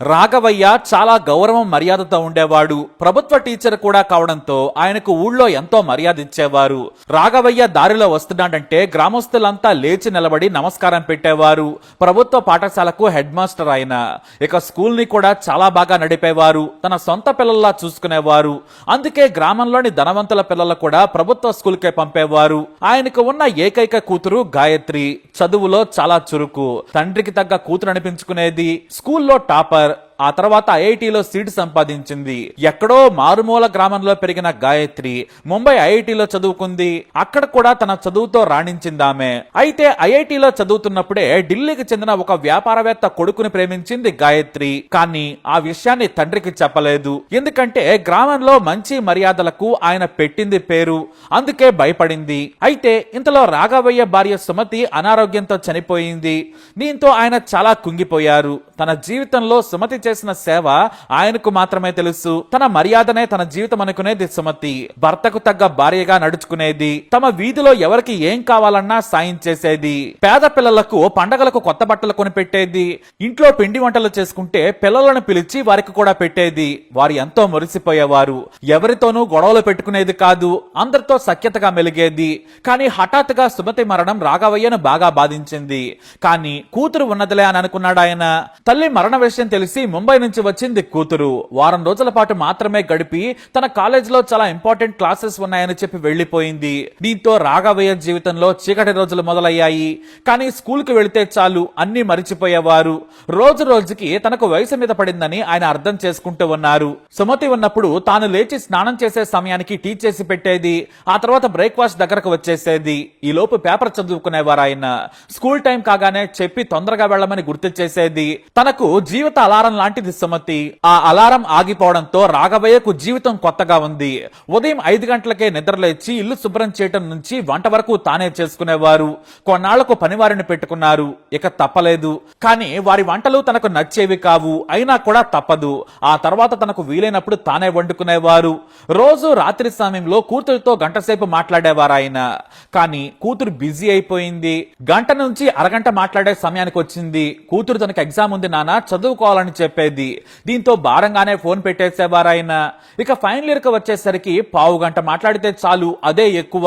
రాఘవయ్య చాలా గౌరవం మర్యాదతో ఉండేవాడు. ప్రభుత్వ టీచర్ కూడా కావడంతో ఆయనకు ఊళ్ళో ఎంతో మర్యాద ఇచ్చేవారు. రాఘవయ్య దారిలో వస్తున్నాడంటే గ్రామస్తులంతా లేచి నిలబడి నమస్కారం పెట్టేవారు. ప్రభుత్వ పాఠశాలకు హెడ్ మాస్టర్ ఆయన. ఇక స్కూల్ ని కూడా చాలా బాగా నడిపేవారు. తన సొంత పిల్లల్లా చూసుకునేవారు. అందుకే గ్రామంలోని ధనవంతుల పిల్లలు కూడా ప్రభుత్వ స్కూల్ కే పంపేవారు. ఆయనకు ఉన్న ఏకైక కూతురు గాయత్రి. చదువులో చాలా చురుకు. తండ్రికి తగ్గ కూతురు అనిపించుకునేది. స్కూల్లో టాపర్. ఆ తర్వాత ఐఐటిలో సీట్ సంపాదించింది. ఎక్కడో మారుమూల గ్రామంలో పెరిగిన గాయత్రి ముంబై ఐఐటిలో చదువుకుంది. అక్కడ కూడా తన చదువుతో రాణించిందామె. అయితే ఐఐటిలో చదువుతున్నప్పుడే ఢిల్లీకి చెందిన ఒక వ్యాపారవేత్త కొడుకుని ప్రేమించింది గాయత్రి. కానీ ఆ విషయాన్ని తండ్రికి చెప్పలేదు. ఎందుకంటే గ్రామంలో మంచి మర్యాదలకు ఆయన పెట్టింది పేరు. అందుకే భయపడింది. అయితే ఇంతలో రాఘవయ్య భార్య సుమతి అనారోగ్యంతో చనిపోయింది. దీంతో ఆయన చాలా కుంగిపోయారు. తన జీవితంలో సుమతి చేసిన సేవ ఆయనకు మాత్రమే తెలుసు. తన మర్యాదనే తన జీవితం అనుకునేది సుమతి. భర్తకు తగ్గ భార్యగా నడుచుకునేది. తమ వీధిలో ఎవరికి ఏం కావాలన్నా సాయం చేసేది. పేద పిల్లలకు పండగలకు కొత్త బట్టలు కొనిపెట్టేది. ఇంట్లో పిండి వంటలు చేసుకుంటే పిల్లలను పిలిచి వారికి కూడా పెట్టేది. వారు ఎంతో మురిసిపోయేవారు. ఎవరితోనూ గొడవలు పెట్టుకునేది కాదు. అందరితో సఖ్యతగా మెలిగేది. కానీ హఠాత్తుగా సుమతి మరణం రాఘవయ్యను బాగా బాధించింది. కానీ కూతురు ఉన్నదిలే అని అనుకున్నాడు ఆయన. తల్లి మరణ విషయం తెలిసి ముంబై నుంచి వచ్చింది కూతురు. వారం రోజుల పాటు మాత్రమే గడిపి తన కాలేజీలో చాలా ఇంపార్టెంట్ క్లాసెస్ ఉన్నాయని చెప్పి వెళ్లిపోయింది. దీంతో రాఘవయ్య జీవితంలో చీకటి రోజులు మొదలయ్యాయి. కానీ స్కూల్ కి వెళితే చాలు అన్ని మరిచిపోయేవారు. రోజు రోజుకి తనకు వయసు మీద పడిందని ఆయన అర్థం చేసుకుంటూ ఉన్నారు. సుమతి ఉన్నప్పుడు తాను లేచి స్నానం చేసే సమయానికి టీ చేసి పెట్టేది. ఆ తర్వాత బ్రేక్ఫాస్ట్ దగ్గరకు వచ్చేసేది. ఈ లోపు పేపర్ చదువుకునేవారు ఆయన. స్కూల్ టైం కాగానే చెప్పి తొందరగా వెళ్లమని గుర్తు చేసేది. తనకు జీవిత అలారం లాంటిది సుమతి. ఆ అలారం ఆగిపోవడంతో రాఘవయ్యకు జీవితం కొత్తగా ఉంది. ఉదయం 5 గంటలకే నిద్రలేచి ఇల్లు శుభ్రం చేయటం నుంచి వంట వరకు తానే చేసుకునేవారు. కొన్నాళ్లకు పనివారిని పెట్టుకున్నారు. ఇక తప్పలేదు. కానీ వారి వంటలు తనకు నచ్చేవి కావు. అయినా కూడా తప్పదు. ఆ తర్వాత తనకు వీలైనప్పుడు తానే వండుకునేవారు. రోజు రాత్రి సమయంలో కూతురుతో గంటసేపు మాట్లాడేవారు ఆయన. కానీ కూతురు బిజీ అయిపోయింది. గంట నుంచి అరగంట మాట్లాడే సమయానికి వచ్చింది. కూతురు తనకు ఎగ్జామ్ ఉంది నాన్న, చదువుకోవాలని చెప్పేది. దీంతో భారంగానే ఫోన్ పెట్టేసేవారు ఆయన. ఇక ఫైనల్ ఇయర్ కి వచ్చేసరికి పావు గంట మాట్లాడితే చాలు, అదే ఎక్కువ.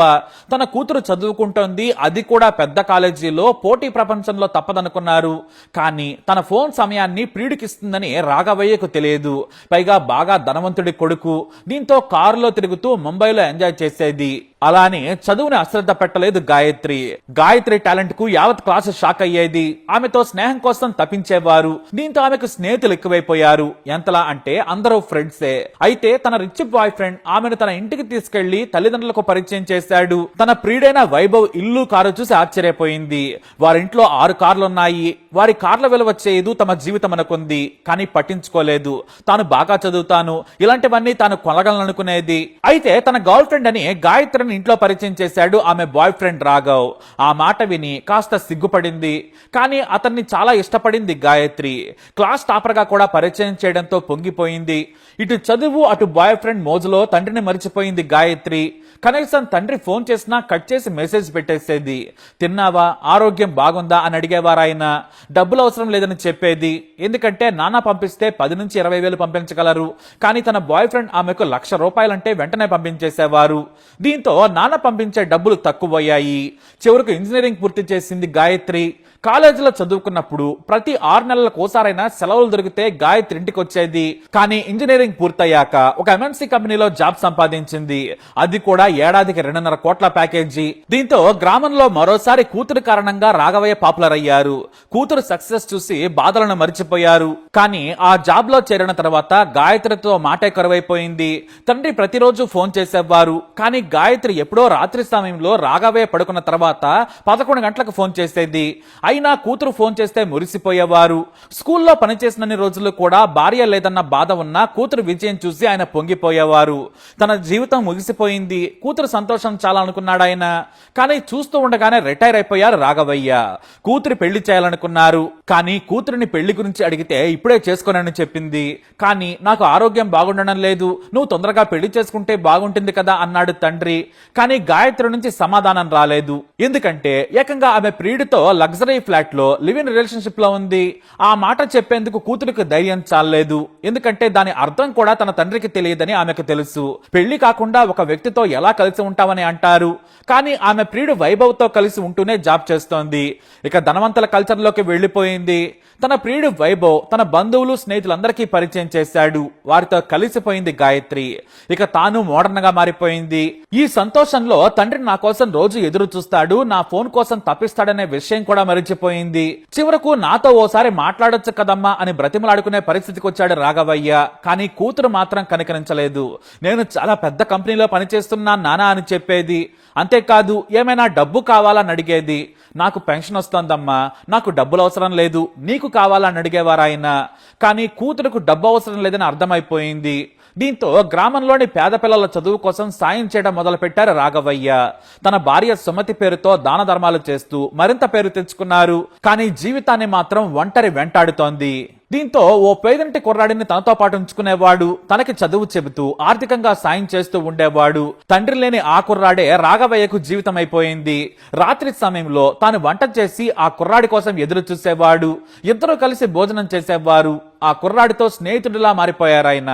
తన కూతురు చదువుకుంటోంది, అది కూడా పెద్ద కాలేజీలో, పోటీ ప్రపంచంలో తప్పదనుకున్నారు. కానీ తన ఫోన్ సమయాన్ని ప్రియుడికిస్తుందని రాఘవయ్యకు తెలియదు. పైగా బాగా ధనవంతుడి కొడుకు. దీంతో కారులో తిరుగుతూ ముంబైలో ఎంజాయ్ చేసేది. అలానే చదువుని అశ్రద్ధ పెట్టలేదు గాయత్రి. గాయత్రి టాలెంట్ కు యావత్ క్లాసు షాక్ అయ్యేది. ఆమెతో స్నేహం కోసం తప్పించేవారు. దీంతో ఆమెకు స్నేహితులు ఎక్కువైపోయారు. ఎంతలా అంటే అందరూ ఫ్రెండ్సే. అయితే తన రిచ్ బాయ్ ఫ్రెండ్ ఆమెను తన ఇంటికి తీసుకెళ్లి తల్లిదండ్రులకు పరిచయం చేశాడు. తన ప్రియుడైన వైభవ్ ఇల్లు కారు చూసి ఆశ్చర్యపోయింది. వారింట్లో 6 కార్లున్నాయి. వారి కార్ల విలువ చేయదు తమ జీవితం అనుకుంది. కానీ పట్టించుకోలేదు. తాను బాగా చదువుతాను, ఇలాంటివన్నీ తాను కొనగలనుకునేది. అయితే తన గర్ల్ ఫ్రెండ్ అని గాయత్రి ఇంట్లో పరిచయం చేశాడు ఆమె బాయ్ ఫ్రెండ్ రాఘవ్. ఆ మాట విని కాస్త సిగ్గుపడింది. కానీ అతన్ని చాలా ఇష్టపడింది గాయత్రి. క్లాస్ టాపర్ గా కూడా పరిచయం చేయడంతో పొంగిపోయింది. ఇటు చదువు అటు బాయ్ ఫ్రెండ్ మోజులో తండ్రిని మరిచిపోయింది గాయత్రి. కనీసం తండ్రి ఫోన్ చేసినా కట్ చేసి మెసేజ్ పెట్టేసేది. తిన్నావా, ఆరోగ్యం బాగుందా అని అడిగేవారు ఆయన. డబ్బులు అవసరం లేదని చెప్పేది. ఎందుకంటే నాన్న పంపిస్తే 10 నుంచి 20 వేలు పంపించగలరు. కానీ తన బాయ్ ఫ్రెండ్ ఆమెకు ₹1,00,000 అంటే పంపించేసేవారు. దీంతో నాన్న పంపించే డబ్బులు తక్కువయ్యాయి. చివరకు ఇంజనీరింగ్ పూర్తి చేసింది గాయత్రి. కాలేజీలో చదువుకున్నప్పుడు ప్రతి 6 నెలలకు ఓసారైనా సెలవులు దొరికితే గాయత్రి ఇంటికి వచ్చేది. కానీ ఇంజనీరింగ్ పూర్తయ్యాక ఒక ఎంఎన్సీ కంపెనీలో జాబ్ సంపాదించింది. అది కూడా ఏడాదికి 2.5 కోట్ల ప్యాకేజీ. దీంతో గ్రామంలో మరోసారి కూతురు కారణంగా రాఘవయ్య పాపులర్ అయ్యారు. కూతురు సక్సెస్ చూసి బాధలను మరిచిపోయారు. కానీ ఆ జాబ్ లో చేరిన తర్వాత గాయత్రితో మాటే కరువైపోయింది. తండ్రి ప్రతిరోజు ఫోన్ చేసేవారు. కానీ గాయత్రి ఎప్పుడో రాత్రి సమయంలో రాఘవయ్య పడుకున్న తర్వాత 11 గంటలకు ఫోన్ చేసేది. అయినా కూతురు ఫోన్ చేస్తే మురిసిపోయేవారు. స్కూల్లో పనిచేసినన్ని రోజులు కూడా భార్య లేదన్న బాధ ఉన్న కూతురు విజయం చూసి ఆయన పొంగిపోయేవారు. తన జీవితం ముగిసిపోయింది, కూతురు సంతోషం చాలా అనుకున్నాడు ఆయన. కానీ చూస్తూ ఉండగానే రిటైర్ అయిపోయారు రాఘవయ్య. కూతురు పెళ్లి చేయాలనుకున్నారు. కానీ కూతురిని పెళ్లి గురించి అడిగితే ఇప్పుడే చేసుకోనని చెప్పింది. కానీ నాకు ఆరోగ్యం బాగుండడం లేదు, నువ్వు తొందరగా పెళ్లి చేసుకుంటే బాగుంటుంది కదా అన్నాడు తండ్రి. కానీ గాయత్రి నుంచి సమాధానం రాలేదు. ఎందుకంటే ఏకంగా ఆమె ప్రియుడితో లగ్జరీ ఫ్లాట్ లో లివ్ ఇన్ రిలేషన్షిప్ లో ఉంది. ఆ మాట చెప్పేందుకు కూతురికి ధైర్యం చాలలేదు. ఎందుకంటే దాని అర్థం కూడా తన తండ్రికి తెలియదని ఆమెకు తెలుసు. పెళ్లి కాకుండా ఒక వ్యక్తితో ఎలా కలిసి ఉంటామని అంటారు, కానీ ఆమె ప్రియుడు వైభవ్ తో కలిసి ఉంటూనే జాబ్ చేస్తోంది. ఇక ధనవంతుల కల్చర్ లోకి వెళ్లిపోయింది. తన ప్రియుడు వైభవ్ తన బంధువులు స్నేహితులందరికీ పరిచయం చేశాడు. వారితో కలిసిపోయింది గాయత్రి. ఇక తాను మోడర్న్ గా మారిపోయింది. ఈ సంతోషంలో తండ్రి నా కోసం రోజు ఎదురు చూస్తాడు, నా ఫోన్ కోసం తప్పిస్తాడనే విషయం కూడా మరిచిపోయింది. చివరకు నాతో ఓసారి మాట్లాడొచ్చు కదమ్మా అని బ్రతిమలాడుకునే పరిస్థితికి వచ్చాడు రాఘవయ్య. కానీ కూతురు మాత్రం కనికరించలేదు. నేను చాలా పెద్ద కంపెనీలో పనిచేస్తున్నా నానా అని చెప్పేది. అంతేకాదు ఏమైనా డబ్బు కావాలని అడిగేది. నాకు పెన్షన్ వస్తోందమ్మా, నాకు డబ్బులు అవసరం లేదు, నీకు కావాలని అడిగేవారు ఆయన. కానీ కూతురుకు డబ్బు అవసరం లేదని అర్థమైపోయింది. దీంతో గ్రామంలోని పేద పిల్లల చదువు కోసం సాయం చేయడం మొదలుపెట్టారు రాఘవయ్య. తన భార్య సుమతి పేరుతో దాన ధర్మాలు చేస్తూ మరింత పేరు తెచ్చుకున్నారు. కానీ జీవితాన్ని మాత్రం ఒంటరి వెంటాడుతోంది. దీంతో ఓ పేదంటి కుర్రాడిని తనతో పాటు ఉంచుకునేవాడు. తనకి చదువు చెబుతూ ఆర్థికంగా సాయం చేస్తూ ఉండేవాడు. తండ్రి లేని ఆ కుర్రాడే రాఘవయ్యకు జీవితం అయిపోయింది. రాత్రి సమయంలో తాను వంట చేసి ఆ కుర్రాడి కోసం ఎదురు చూసేవాడు. ఇద్దరు కలిసి భోజనం చేసేవారు. ఆ కుర్రాడితో స్నేహితుడిలా మారిపోయారాయన.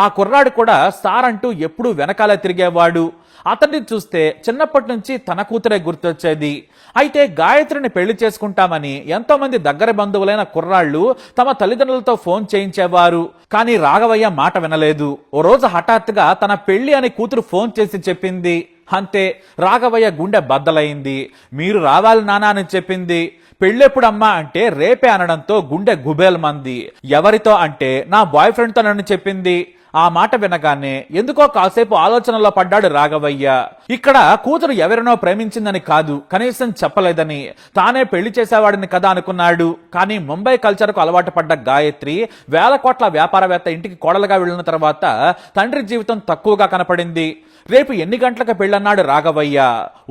ఆ కుర్రాడు కూడా సార్ అంటూ ఎప్పుడూ వెనకాల తిరిగేవాడు. అతన్ని చూస్తే చిన్నప్పటి నుంచి తన కూతురే గుర్తొచ్చేది. అయితే గాయత్రిని పెళ్లి చేసుకుంటామని ఎంతో మంది దగ్గర బంధువులైన కుర్రాళ్లు తమ తల్లిదండ్రులతో ఫోన్ చేయించేవారు. కానీ రాఘవయ్య మాట వినలేదు. ఓ రోజు హఠాత్తుగా తన పెళ్లి అని కూతురు ఫోన్ చేసి చెప్పింది. అంతే, రాఘవయ్య గుండె బద్దలైంది. మీరు రావాలి నానా అని చెప్పింది. పెళ్ళెప్పుడమ్మా అంటే రేపే అనడంతో గుండె గుబేల్మంది. ఎవరితో అంటే నా బాయ్ ఫ్రెండ్ తో నన్ను చెప్పింది. ఆ మాట వినగానే ఎందుకో కాసేపు ఆలోచనలో పడ్డాడు రాఘవయ్య. ఇక్కడ కూతురు ఎవరినో ప్రేమించిందని కాదు, కనీసం చెప్పలేదని, తానే పెళ్లి చేసేవాడిని కదా అనుకున్నాడు. కానీ ముంబై కల్చర్ కు అలవాటు పడ్డ గాయత్రి వేల కోట్ల వ్యాపారవేత్త ఇంటికి కోడలుగా వెళ్లిన తర్వాత తండ్రి జీవితం తక్కువగా కనపడింది. రేపు ఎన్ని గంటలకు పెళ్ళన్నాడు రాఘవయ్య.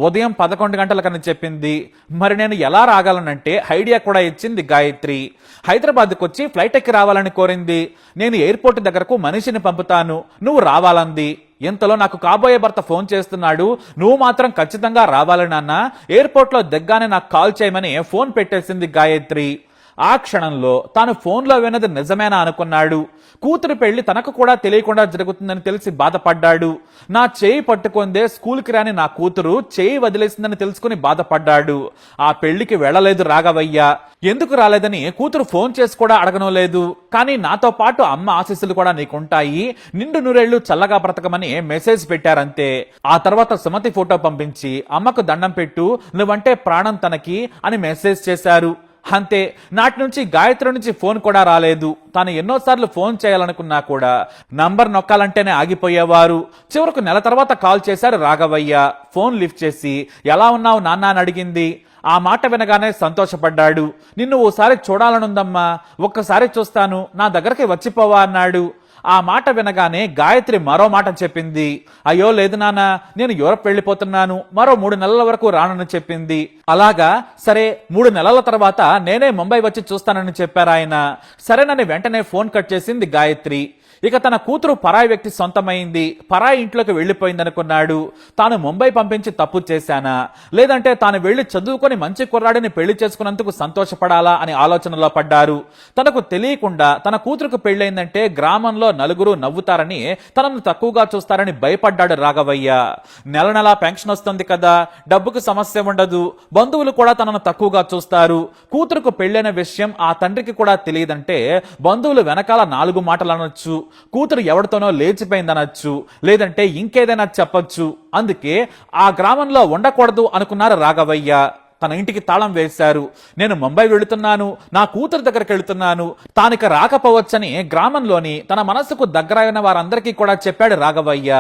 ఉదయం 11 గంటలకని చెప్పింది. మరి నేను ఎలా రాగలనంటే ఐడియా కూడా ఇచ్చింది గాయత్రి. హైదరాబాద్కు వచ్చి ఫ్లైట్ ఎక్కి రావాలని కోరింది. నేను ఎయిర్పోర్ట్ దగ్గరకు మనిషిని పంపుతాను, నువ్వు రావాలంది. ఇంతలో నాకు కాబోయే భర్త ఫోన్ చేస్తున్నాడు. నువ్వు మాత్రం ఖచ్చితంగా రావాలి నాన్న, ఎయిర్పోర్ట్ లో దిగ్గానే నాకు కాల్ చేయమని ఫోన్ పెట్టేసింది గాయత్రి. ఆ క్షణంలో తాను ఫోన్లో విన్నది నిజమేనా అనుకున్నాడు. కూతురు పెళ్లి తనకు కూడా తెలియకుండా జరుగుతుందని తెలిసి బాధపడ్డాడు. నా చేయి పట్టుకుందే స్కూల్కి రాని నా కూతురు చేయి వదిలేసిందని తెలుసుకుని బాధపడ్డాడు. ఆ పెళ్లికి వెళ్ళలేదు రాఘవయ్య. ఎందుకు రాలేదని కూతురు ఫోన్ చేసి కూడా అడగనూ లేదు. కానీ నాతో పాటు అమ్మ ఆశీస్సులు కూడా నీకుంటాయి, నిండు నూరేళ్లు చల్లగా బ్రతకమని మెసేజ్ పెట్టారంతే. ఆ తర్వాత సుమతి ఫోటో పంపించి అమ్మకు దండం పెట్టు, నువ్వంటే ప్రాణం తనకి అని మెసేజ్ చేశారు. అంతే, నాటి నుంచి గాయత్రి నుంచి ఫోన్ కూడా రాలేదు. తాను ఎన్నోసార్లు ఫోన్ చేయాలనుకున్నా కూడా నంబర్ నొక్కాలంటేనే ఆగిపోయేవారు. చివరకు నెల తర్వాత కాల్ చేశారు రాఘవయ్య. ఫోన్ లిఫ్ట్ చేసి ఎలా ఉన్నావు నాన్న అని అడిగింది. ఆ మాట వినగానే సంతోషపడ్డాడు. నిన్ను ఓసారి చూడాలనుందమ్మా, ఒక్కసారి చూస్తాను, నా దగ్గరికి వచ్చిపోవా అన్నాడు. ఆ మాట వినగానే గాయత్రి మరో మాట చెప్పింది. అయ్యో లేదు నాన్న, నేను యూరప్ వెళ్ళిపోతున్నాను, మరో 3 నెలల వరకు రానని చెప్పింది. అలాగా, సరే 3 నెలల తర్వాత నేనే ముంబై వచ్చి చూస్తానని చెప్పారాయన. సరేనని వెంటనే ఫోన్ కట్ చేసింది గాయత్రి. ఇక తన కూతురు పరాయి వ్యక్తి సొంతమైంది, పరాయి ఇంట్లోకి వెళ్లిపోయిందనుకున్నాడు. తాను ముంబై పంపించి తప్పు చేశానా, లేదంటే తాను వెళ్లి చదువుకొని మంచి కుర్రాడిని పెళ్లి చేసుకున్నందుకు సంతోషపడాలా అని ఆలోచనలో పడ్డారు. తనకు తెలియకుండా తన కూతురుకు పెళ్లైందంటే గ్రామంలో నలుగురు నవ్వుతారని, తనను తక్కువగా చూస్తారని భయపడ్డాడు రాఘవయ్య. నెల నెలా పెన్షన్ వస్తుంది కదా, డబ్బుకు సమస్య ఉండదు, బంధువులు కూడా తనను తక్కువగా చూస్తారు. కూతురుకు పెళ్లైన విషయం ఆ తండ్రికి కూడా తెలియదంటే బంధువులు వెనకాల 4 మాటలు అనొచ్చు, కూతురు ఎవరితోనో లేచిపోయిందనొచ్చు, లేదంటే ఇంకేదైనా చెప్పొచ్చు. అందుకే ఆ గ్రామంలో ఉండకూడదు అనుకున్నారు రాఘవయ్య. తన ఇంటికి తాళం వేశారు. నేను ముంబై వెళుతున్నాను, నా కూతురు దగ్గరికి వెళుతున్నాను, తానిక రాకపోవచ్చని గ్రామంలోని తన మనసుకు దగ్గరైన వారందరికీ కూడా చెప్పాడు రాఘవయ్య.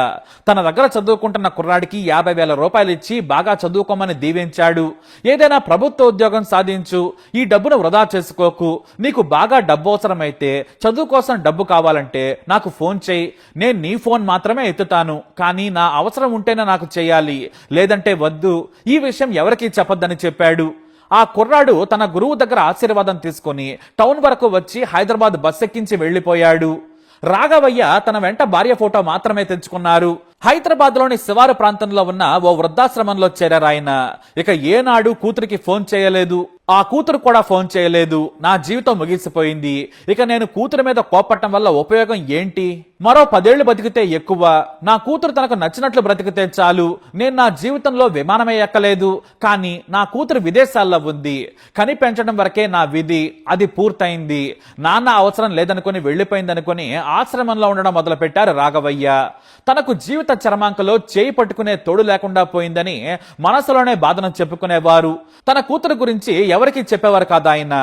తన దగ్గర చదువుకుంటున్న కుర్రాడికి 50,000 రూపాయలు ఇచ్చి బాగా చదువుకోమని దీవించాడు. ఏదైనా ప్రభుత్వ ఉద్యోగం సాధించు, ఈ డబ్బును వృధా చేసుకోకు, నీకు బాగా డబ్బు అవసరమైతే, చదువు కోసం డబ్బు కావాలంటే నాకు ఫోన్ చేయి, నేను నీ ఫోన్ మాత్రమే ఎత్తుతాను, కానీ నా అవసరం ఉంటేనే నాకు చేయాలి, లేదంటే వద్దు, ఈ విషయం ఎవరికీ చెప్పొద్దని చెప్పాడు. ఆ కుర్రాడు తన గురువు దగ్గర ఆశీర్వాదం తీసుకుని టౌన్ వరకు వచ్చి హైదరాబాద్ బస్ ఎక్కించి వెళ్లిపోయాడు. రాఘవయ్య తన వెంట భార్య ఫోటో మాత్రమే తెచ్చుకున్నారు. హైదరాబాద్ లోని శివారు ప్రాంతంలో ఉన్న ఓ వృద్ధాశ్రమంలో చేరారాయన. ఇక ఏనాడు కూతురికి ఫోన్ చేయలేదు. ఆ కూతురు కూడా ఫోన్ చేయలేదు. నా జీవితం ముగిసిపోయింది. ఇక నేను కూతురు మీద కోపట్టం వల్ల ఉపయోగం ఏంటి? మరో 10 ఏళ్లు బతికితే ఎక్కువ. నా కూతురు తనకు నచ్చినట్లు బ్రతికితే చాలు. నేను నా జీవితంలో విమానమే ఎక్కలేదు, కానీ నా కూతురు విదేశాల్లో ఉంది. కని పెంచడం వరకే నా విధి, అది పూర్తయింది. నాన్న అవసరం లేదనుకుని వెళ్లిపోయిందనుకుని ఆశ్రమంలో ఉండడం మొదలుపెట్టారు రాఘవయ్య. తనకు జీవిత చరమాంకలో చేయి పట్టుకునే తోడు లేకుండా పోయిందని మనసులోనే బాధను చెప్పుకునేవారు. తన కూతురు గురించి ఎవరికి చెప్పేవారు కాదు ఆయన.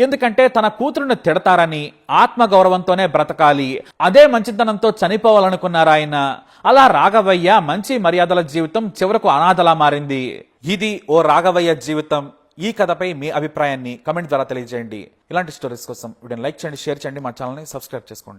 ఎందుకంటే తన కూతురును తిడతారని, ఆత్మగౌరవంతోనే బ్రతకాలి, అదే మంచితనంతో చనిపోవాలనుకున్నారు ఆయన. అలా రాఘవయ్య మంచి మర్యాదల జీవితం చివరకు అనాథలా మారింది. ఇది ఓ రాఘవయ్య జీవితం. ఈ కథపై మీ అభిప్రాయాన్ని కమెంట్ ద్వారా తెలియజేయండి. ఇలాంటి స్టోరీస్ కోసం వీడియోని లైక్ చేయండి, షేర్ చేయండి, మా ఛానల్ని సబ్స్క్రైబ్ చేసుకోండి.